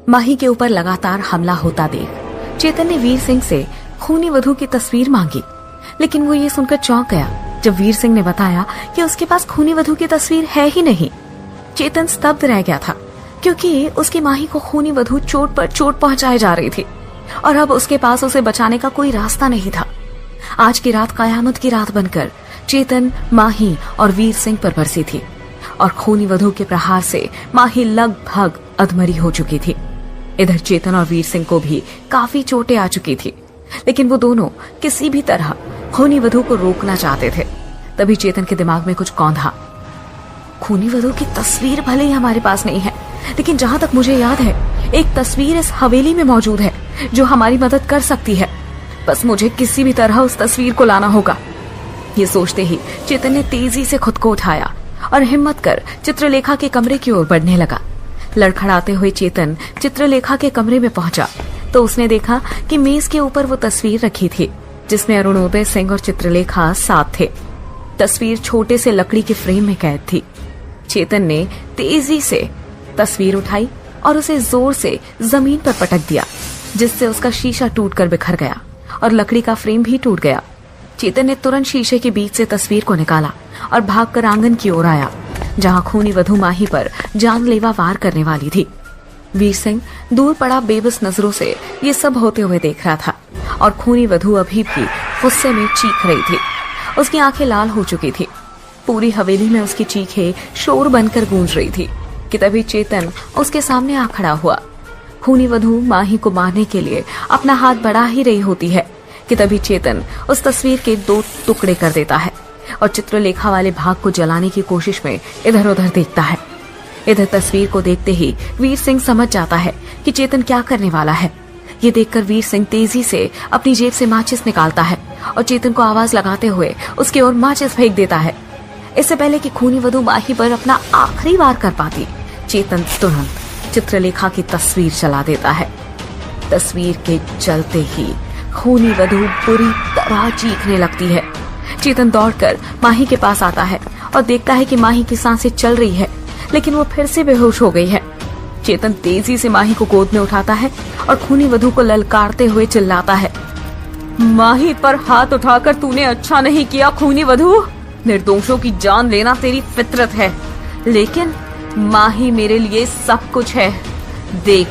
माही के ऊपर लगातार हमला होता देख चेतन ने वीर सिंह से खूनी वधू की तस्वीर मांगी, लेकिन वो ये सुनकर चौंक गया जब वीर सिंह ने बताया कि उसके पास खूनी वधू की तस्वीर है ही नहीं। चेतन स्तब्ध रह गया था, क्योंकि उसकी माही को खूनी वधू चोट पर चोट पहुंचाए जा रही थी और अब उसके पास उसे बचाने का कोई रास्ता नहीं था। आज की रात कयामत की रात बनकर चेतन, माही और वीर सिंह पर बरसी थी और खूनी वधू के प्रहार से माही लगभग अधमरी हो चुकी थी। इधर चेतन और वीर सिंह को भी काफी चोटें आ चुकी थी, लेकिन वो दोनों किसी भी तरह खूनी वधू को रोकना चाहते थे। तभी चेतन के दिमाग में कुछ कौंधा। खूनी वधू की तस्वीर भले ही हमारे पास नहीं है, लेकिन जहां तक मुझे याद है एक तस्वीर इस हवेली में मौजूद है जो हमारी मदद कर सकती है। बस मुझे किसी भी तरह उस तस्वीर को लाना होगा। ये सोचते ही चेतन ने तेजी से खुद को उठाया और हिम्मत कर चित्रलेखा के कमरे की ओर बढ़ने लगा। लड़खड़ाते हुए चेतन चित्रलेखा के कमरे में पहुंचा तो उसने देखा कि मेज के ऊपर वो तस्वीर रखी थी जिसमें अरुणोदय सिंह और चित्रलेखा साथ थे। तस्वीर छोटे से लकड़ी के फ्रेम में कैद थी। चेतन ने तेजी से तस्वीर उठाई और उसे जोर से जमीन पर पटक दिया, जिससे उसका शीशा टूटकर बिखर गया और लकड़ी का फ्रेम भी टूट गया। चेतन ने तुरंत शीशे के बीच से तस्वीर को निकाला और भागकर आंगन की ओर आया, जहां खूनी वधू माही पर जानलेवा वार करने वाली थी। वीर सिंह दूर पड़ा बेबस नजरों से ये सब होते हुए देख रहा था और खूनी वधू अभी भी गुस्से में चीख रही थी। उसकी आंखें लाल हो चुकी थी। पूरी हवेली में उसकी चीखें शोर बनकर गूंज रही थी कि तभी चेतन उसके सामने आ खड़ा हुआ। खूनी वधू माही को मारने के लिए अपना हाथ बढ़ा ही रही होती है कि तभी चेतन उस तस्वीर के 2 टुकड़े कर देता है और चित्रलेखा वाले भाग को जलाने की कोशिश में इधर उधर देखता है। इधर तस्वीर को देखते ही वीर सिंह समझ जाता है कि चेतन क्या करने वाला है। ये देखकर वीर सिंह तेजी से अपनी जेब से माचिस निकालता है और चेतन को आवाज लगाते हुए उसकी ओर माचिस फेंक देता है। इससे पहले कि खूनी वधू माही पर अपना आखिरी वार कर पाती, चेतन तुरंत चित्रलेखा की तस्वीर जला देता है। तस्वीर के जलते ही खूनी वधू बुरी तरह चीखने लगती है। चेतन दौड़कर माही के पास आता है और देखता है कि माही की सांसें चल रही है, लेकिन वो फिर से बेहोश हो गई है। चेतन तेजी से माही को गोद में उठाता है और खूनी वधू को ललकारते हुए चिल्लाता है, माही पर हाथ उठाकर तूने अच्छा नहीं किया खूनी वधू। निर्दोषों की जान लेना तेरी फितरत है, लेकिन माही मेरे लिए सब कुछ है। देख,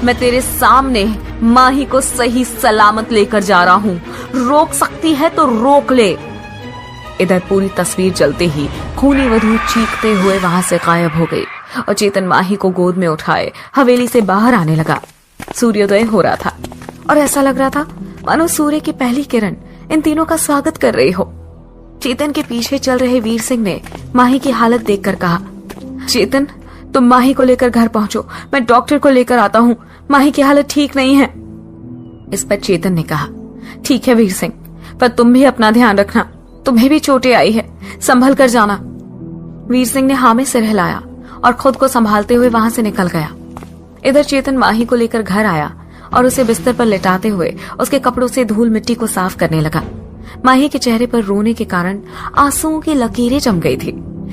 मैं तेरे सामने माही को सही सलामत लेकर जा रहा हूँ। रोक सकती है तो रोक ले। इधर पूरी तस्वीर जलते ही खूनी वधू चीखते हुए वहां से गायब हो गई और चेतन माही को गोद में उठाए हवेली से बाहर आने लगा। सूर्योदय हो रहा था और ऐसा लग रहा था मानो सूर्य की पहली किरण इन तीनों का स्वागत कर रही हो। चेतन के पीछे चल रहे वीर सिंह ने माही की हालत देखकर कहा, चेतन तुम माही को लेकर घर पहुंचो, मैं डॉक्टर को लेकर आता हूँ, माही की हालत ठीक नहीं है। इस पर चेतन ने कहा, ठीक है वीर सिंह, पर तुम भी अपना ध्यान रखना, तुम्हें भी चोटें आई है, संभल कर जाना। वीर सिंह ने हाँ में सिर हिलाया और खुद को संभालते हुए वहां से निकल गया। इधर चेतन माही को लेकर घर आया और उसे बिस्तर पर लेटाते हुए उसके कपड़ों से धूल मिट्टी को साफ करने लगा। माही के चेहरे पर रोने के कारण आंसुओं की लकीरें जम गई थी,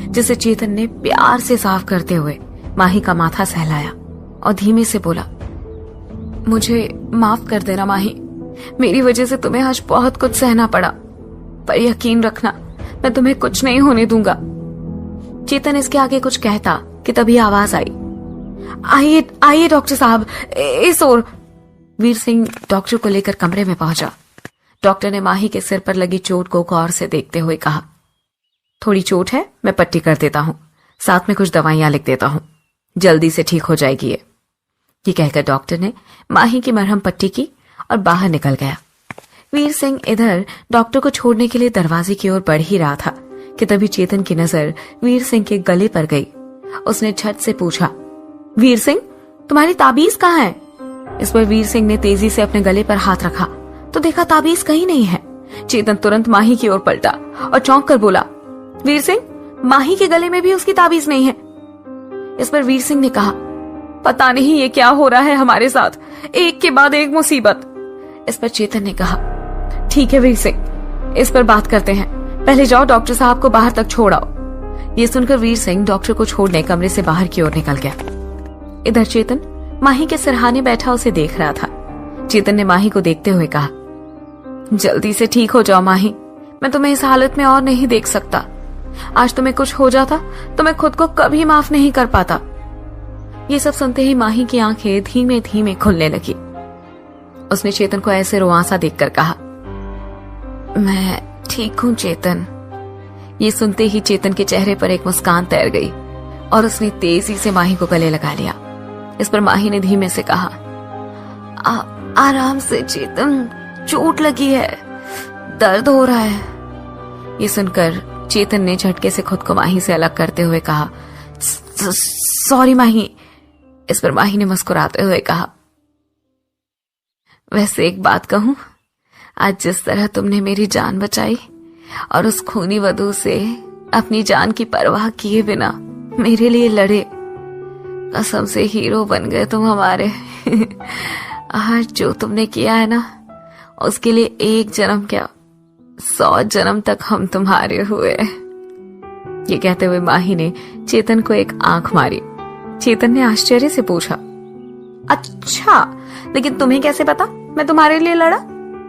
जिसे चेतन ने प्यार से साफ करते हुए माही का माथा सहलाया और धीमे से बोला, मुझे माफ कर देना माही, मेरी वजह से तुम्हें आज बहुत कुछ सहना पड़ा, पर यकीन रखना मैं तुम्हें कुछ नहीं होने दूंगा। चेतन इसके आगे कुछ कहता कि तभी आवाज आई, आइए आइए डॉक्टर साहब, इस ओर। वीर सिंह डॉक्टर को लेकर कमरे में पहुंचा। डॉक्टर ने माही के सिर पर लगी चोट को गौर से देखते हुए कहा, थोड़ी चोट है, मैं पट्टी कर देता हूँ, साथ में कुछ दवाइयां लिख देता हूँ, जल्दी से ठीक हो जाएगी ये कहकर डॉक्टर ने माही की मरहम पट्टी की और बाहर निकल गया। वीर सिंह इधर डॉक्टर को छोड़ने के लिए दरवाजे की ओर बढ़ ही रहा था कि तभी चेतन की नजर वीर सिंह के गले पर गई। उसने झट से पूछा, वीर सिंह तुम्हारी ताबीज कहाँ है? इस पर वीर सिंह ने तेजी से अपने गले पर हाथ रखा तो देखा ताबीज कहीं नहीं है। चेतन तुरंत माही की ओर पलटा और चौंक कर बोला, वीर सिंह, माही के गले में भी उसकी ताबीज नहीं है। इस पर वीर सिंह ने कहा, पता नहीं ये क्या हो रहा है हमारे साथ, एक के बाद एक मुसीबत। इस पर चेतन ने कहा, ठीक है वीर सिंह, इस पर बात करते हैं, पहले जाओ डॉक्टर साहब को बाहर तक छोड़ आओ। ये सुनकर वीर सिंह डॉक्टर को छोड़ने कमरे से बाहर की ओर निकल गया। इधर चेतन माही के सिरहाने बैठा उसे देख रहा था। चेतन ने माही को देखते हुए कहा, जल्दी से ठीक हो जाओ माही, मैं तुम्हें इस हालत में और नहीं देख सकता। आज तुम्हें कुछ हो जाता तो मैं खुद को कभी माफ नहीं कर पाता। ये सब सुनते ही माही की आंखें धीमे धीमे खुलने लगी। उसने चेतन को ऐसे रुआंसा देखकर कहा, मैं ठीक हूं चेतन। ये सुनते ही चेतन के चेहरे पर एक मुस्कान तैर गई और उसने तेजी से माही को गले लगा लिया। इस पर माही ने धीमे से कहा, आराम से चेतन, चोट लगी है, दर्द हो रहा है। ये सुनकर चेतन ने झटके से खुद को माही से अलग करते हुए कहा, सॉरी माही। इस पर माही ने मुस्कुराते हुए कहा, वैसे एक बात कहूं, आज जिस तरह तुमने मेरी जान बचाई और उस खूनी वधू से अपनी जान की परवाह किए बिना मेरे लिए लड़े, कसम से हीरो बन गए तुम हमारे। आज जो तुमने किया है ना, उसके लिए एक जन्म क्या 100 जन्म तक हम तुम्हारे हुए। ये कहते हुए माही ने चेतन को एक आंख मारी। चेतन ने आश्चर्य से पूछा, अच्छा, लेकिन तुम्हें कैसे पता मैं तुम्हारे लिए लड़ा?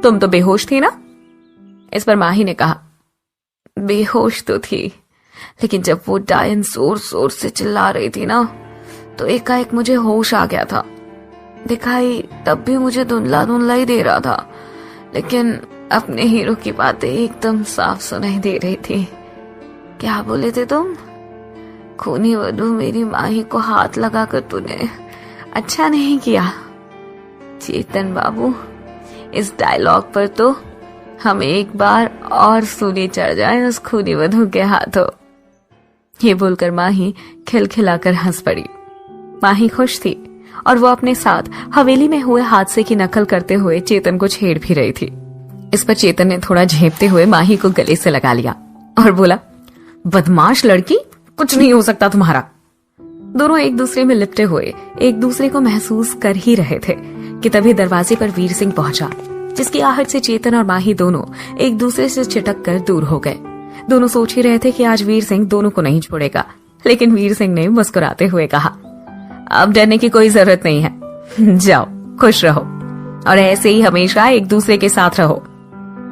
तुम तो बेहोश थी ना? इस पर माही ने कहा, बेहोश तो थी, लेकिन जब वो डायन जोर जोर से चिल्ला रही थी ना, तो एकाएक मुझे होश आ गया था। दिखाई तब भी मुझे धुंधला धुंधला ही दे रहा था, लेकिन अपने हीरो की बातें एकदम साफ सुनाई दे रही थी। क्या बोले थे तुम? खूनी वधू मेरी माही को हाथ लगाकर तूने अच्छा नहीं किया। चेतन बाबू, इस डायलॉग पर तो हम एक बार और सूली चढ़ जाए उस खूनी वधू के हाथों। ये बोलकर माही खिलखिलाकर हंस पड़ी। माही खुश थी और वो अपने साथ हवेली में हुए हादसे की नकल करते हुए चेतन को छेड़ भी रही थी। इस पर चेतन ने थोड़ा झेपते हुए माही को गले से लगा लिया और बोला, बदमाश लड़की, कुछ नहीं हो सकता तुम्हारा। दोनों एक दूसरे में लिपटे हुए एक दूसरे को महसूस कर ही रहे थे कि तभी दरवाजे पर वीर सिंह पहुंचा, जिसकी आहट से चेतन और माही दोनों एक दूसरे से चिटक कर दूर हो गए। दोनों सोच ही रहे थे कि आज वीर सिंह दोनों को नहीं छोड़ेगा, लेकिन वीर सिंह ने मुस्कुराते हुए कहा, अब डरने की कोई जरूरत नहीं है, जाओ खुश रहो और ऐसे ही हमेशा एक दूसरे के साथ रहो।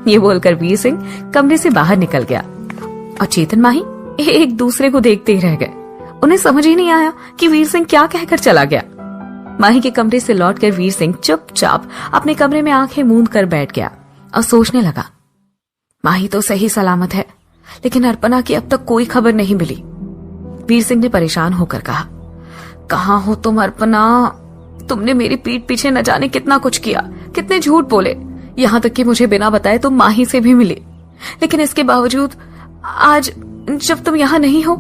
ये बोलकर वीर सिंह कमरे से बाहर निकल गया और चेतन माही एक दूसरे को देखते ही रह गए। उन्हें समझ ही नहीं आया कि वीर सिंह क्या कहकर चला गया। माही के कमरे से लौटकर वीर सिंह चुपचाप अपने कमरे में आंखें मूंद कर बैठ गया और सोचने लगा, माही तो सही सलामत है, लेकिन अर्पणा की अब तक कोई खबर नहीं मिली। वीर सिंह ने परेशान होकर कहा, कहाँ हो तुम अर्पणा? तुमने मेरी पीठ पीछे न जाने कितना कुछ किया, कितने झूठ बोले, यहाँ तक कि मुझे बिना बताए तुम माही से भी मिली। लेकिन इसके बावजूद आज जब तुम यहाँ नहीं हो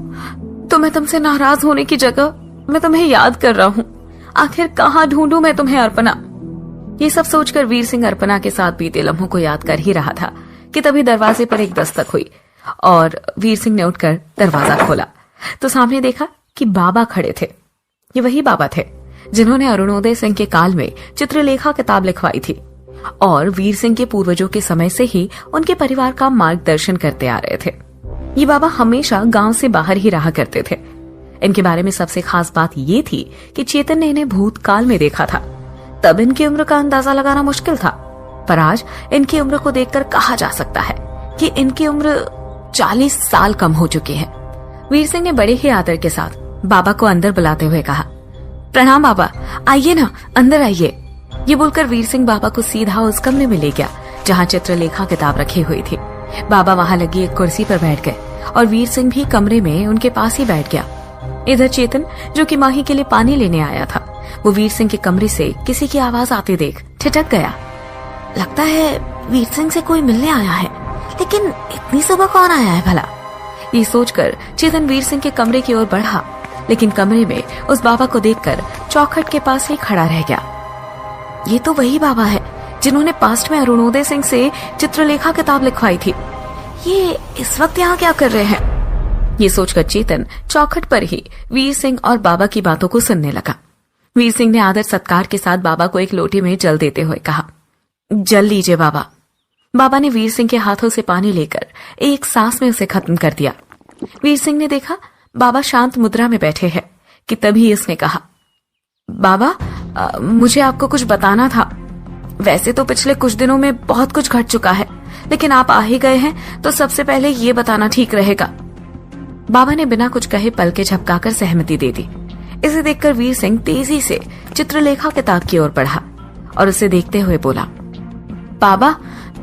तो मैं तुमसे नाराज होने की जगह मैं तुम्हें याद कर रहा हूँ। आखिर कहाँ ढूंढूं मैं तुम्हें अर्पणा? ये सब सोचकर वीर सिंह अर्पणा के साथ बीते लम्हों को याद कर ही रहा था कि तभी दरवाजे पर एक दस्तक हुई और वीर सिंह ने उठकर दरवाजा खोला तो सामने देखा कि बाबा खड़े थे। ये वही बाबा थे जिन्होंने अरुणोदय सिंह के काल में चित्रलेखा किताब लिखवाई थी और वीर सिंह के पूर्वजों के समय से ही उनके परिवार का मार्गदर्शन करते आ रहे थे। ये बाबा हमेशा गांव से बाहर ही रहा करते थे। इनके बारे में सबसे खास बात ये थी कि चेतन ने इन्हें भूतकाल में देखा था। तब इनकी उम्र का अंदाजा लगाना मुश्किल था, पर आज इनकी उम्र को देखकर कहा जा सकता है कि इनकी उम्र 40 साल कम हो चुकी है। वीर सिंह ने बड़े ही आदर के साथ बाबा को अंदर बुलाते हुए कहा, प्रणाम बाबा, आइए ना, अंदर आइए। ये बोलकर वीर सिंह बाबा को सीधा उस कमरे में ले गया जहाँ चित्रलेखा किताब रखी हुई थी। बाबा वहां लगी एक कुर्सी पर बैठ गए और वीर सिंह भी कमरे में उनके पास ही बैठ गया। इधर चेतन, जो कि माही के लिए पानी लेने आया था, वो वीर सिंह के कमरे से किसी की आवाज आते देख ठिठक गया। लगता है वीर सिंह से कोई मिलने आया है, लेकिन इतनी सुबह कौन आया है भला? ये सोचकर चेतन वीर सिंह के कमरे की ओर बढ़ा, लेकिन कमरे में उस बाबा को देखकर चौखट के पास ही खड़ा रह गया। ये तो वही बाबा है जिन्होंने पास्ट में अरुणोदय सिंह से चित्रलेखा किताब लिखवाई थी। ये इस वक्त यहाँ क्या कर रहे हैं? ये सोचकर चेतन चौखट पर ही वीर सिंह और बाबा की बातों को सुनने लगा। वीर सिंह ने आदर सत्कार के साथ बाबा को एक लोटे में जल देते हुए कहा, जल लीजिए बाबा। बाबा ने वीर सिंह के हाथों से पानी लेकर एक सांस में उसे खत्म कर दिया। वीर सिंह ने देखा बाबा शांत मुद्रा में बैठे हैं कि तभी उसने कहा, बाबा मुझे आपको कुछ बताना था। वैसे तो पिछले कुछ दिनों में बहुत कुछ घट चुका है, लेकिन आप आ ही गए हैं तो सबसे पहले ये बताना ठीक रहेगा। बाबा ने बिना कुछ कहे पलके झपकाकर सहमति दे दी। इसे देखकर वीर सिंह तेजी से चित्रलेखा किताब की ओर बढ़ा और उसे देखते हुए बोला, बाबा,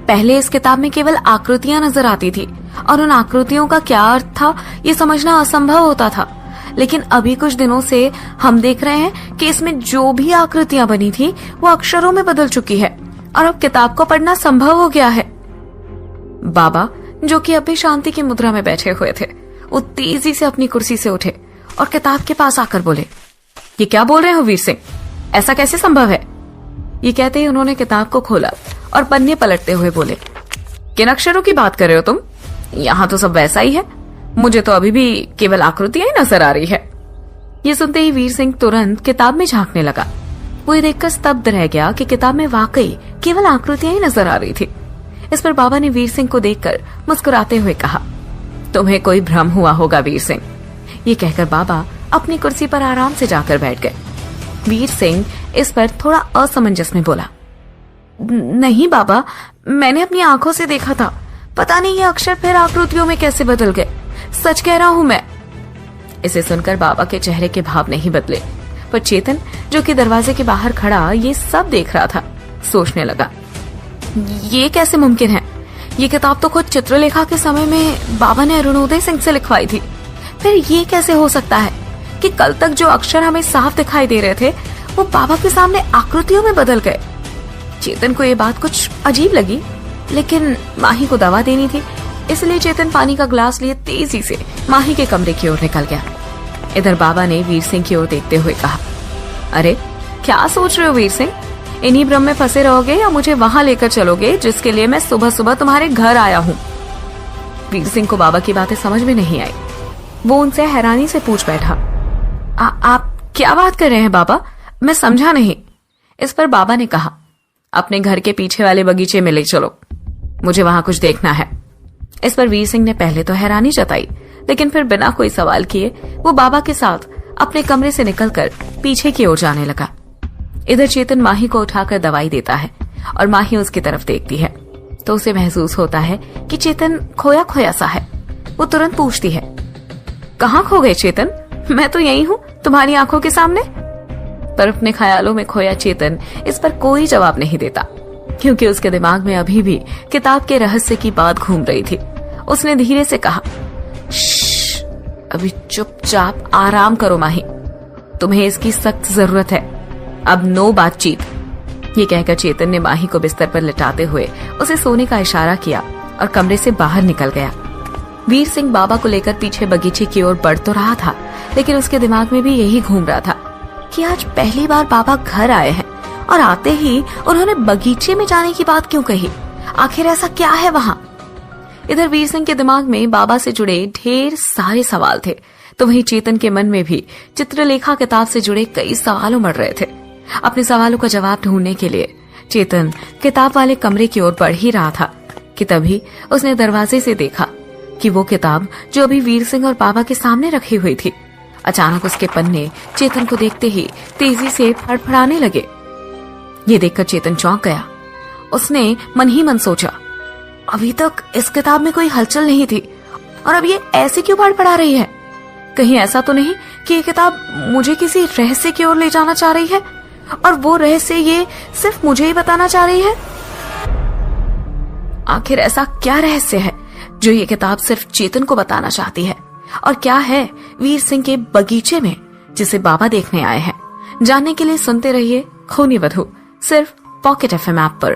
पहले इस किताब में केवल आकृतियां नजर आती थी और उन आकृतियों का क्या अर्थ था ये समझना असंभव होता था, लेकिन अभी कुछ दिनों से हम देख रहे हैं कि इसमें जो भी आकृतियां बनी थी वो अक्षरों में बदल चुकी है और अब किताब को पढ़ना संभव हो गया है। बाबा, जो कि अभी शांति की मुद्रा में बैठे हुए थे, वो तेजी से अपनी कुर्सी से उठे और किताब के पास आकर बोले, ये क्या बोल रहे हो वीर सिंह, ऐसा कैसे संभव है? ये कहते ही उन्होंने किताब को खोला और पन्ने पलटते हुए बोले, किन अक्षरों की बात कर रहे हो तुम? यहाँ तो सब वैसा ही है, मुझे तो अभी भी केवल आकृतियां ही नजर आ रही है। ये सुनते ही वीर सिंह तुरंत किताब में झांकने लगा। वो ये देखकर स्तब्ध रह गया कि किताब में वाकई केवल आकृतियां ही नजर आ रही थी। इस पर बाबा ने वीर सिंह को देखकर मुस्कुराते हुए कहा, तुम्हें कोई भ्रम हुआ होगा वीर सिंह। ये कहकर बाबा अपनी कुर्सी पर आराम से जाकर बैठ गए। वीर सिंह इस पर थोड़ा असमंजस में बोला, नहीं बाबा, मैंने अपनी आंखों से देखा था, पता नहीं ये अक्षर फिर आकृतियों में कैसे बदल गए, सच कह रहा हूं मैं। इसे सुनकर बाबा के चेहरे के भाव नहीं बदले, पर चेतन, जो कि दरवाजे के बाहर खड़ा ये सब देख रहा था, सोचने लगा, ये कैसे मुमकिन है? ये किताब तो खुद चित्रलेखा के समय में बाबा ने अरुणोदय सिंह से लिखवाई थी। फिर ये कैसे हो सकता है कि कल तक जो अक्षर हमें साफ दिखाई दे रहे थे वो बाबा के सामने आकृतियों में बदल गए? चेतन को ये बात कुछ अजीब लगी, लेकिन माही को दवा देनी थी, इसलिए चेतन पानी का ग्लास लिए तेजी से माही के कमरे की ओर निकल गया। इधर बाबा ने वीर सिंह की ओर देखते हुए कहा, अरे क्या सोच रहे हो वीर सिंह, इन्हीं भ्रम में फंसे रहोगे या मुझे वहां लेकर चलोगे जिसके लिए मैं सुबह सुबह तुम्हारे घर आया हूँ? वीर सिंह को बाबा की बातें समझ में नहीं आई। वो उनसे हैरानी से पूछ बैठा, आप क्या बात कर रहे हैं बाबा, मैं समझा नहीं। इस पर बाबा ने कहा, अपने घर के पीछे वाले बगीचे में ले चलो, मुझे वहां कुछ देखना है। इस पर वीर सिंह ने पहले तो हैरानी जताई, लेकिन फिर बिना कोई सवाल किए वो बाबा के साथ अपने कमरे से निकलकर पीछे की ओर जाने लगा। इधर चेतन माही को उठाकर दवाई देता है और माही उसकी तरफ देखती है तो उसे महसूस होता है कि चेतन खोया खोया सा है। वो तुरंत पूछती है, कहाँ खो गए चेतन, मैं तो यही हूँ तुम्हारी आंखों के सामने। पर अपने ख्यालों में खोया चेतन इस पर कोई जवाब नहीं देता, क्योंकि उसके दिमाग में अभी भी किताब के रहस्य की बात घूम रही थी। उसने धीरे से कहा, अभी चुपचाप आराम करो माही, तुम्हें इसकी सख्त जरूरत है, अब नो बातचीत। ये कहकर चेतन ने माही को बिस्तर पर लिटाते हुए उसे सोने का इशारा किया और कमरे से बाहर निकल गया। वीर सिंह बाबा को लेकर पीछे बगीचे की ओर बढ़ तो रहा था, लेकिन उसके दिमाग में भी यही घूम रहा था कि आज पहली बार बाबा घर आए हैं और आते ही उन्होंने बगीचे में जाने की बात क्यों कही, आखिर ऐसा क्या है वहां? इधर वीर सिंह के दिमाग में बाबा से जुड़े ढेर सारे सवाल थे, तो वहीं चेतन के मन में भी चित्रलेखा किताब से जुड़े कई सवाल उमड़ रहे थे। अपने सवालों का जवाब ढूंढने के लिए चेतन किताब वाले कमरे की ओर बढ़ ही रहा था कि तभी उसने दरवाजे से देखा कि वो किताब जो अभी वीर सिंह और बाबा के सामने रखी हुई थी, अचानक उसके पन्ने चेतन को देखते ही तेजी से फड़फड़ाने लगे। ये देखकर चेतन चौंक गया। उसने मन ही मन सोचा, अभी तक इस किताब में कोई हलचल नहीं थी और अब ये ऐसे क्यों फड़फड़ा रही है? कहीं ऐसा तो नहीं कि ये किताब मुझे किसी रहस्य की ओर ले जाना चाह रही है और वो रहस्य ये सिर्फ मुझे ही बताना चाह रही है? आखिर ऐसा क्या रहस्य है जो ये किताब सिर्फ चेतन को बताना चाहती है, और क्या है वीर सिंह के बगीचे में जिसे बाबा देखने आए हैं? जानने के लिए सुनते रहिए खूनी वधू, सिर्फ पॉकेट FM ऐप पर।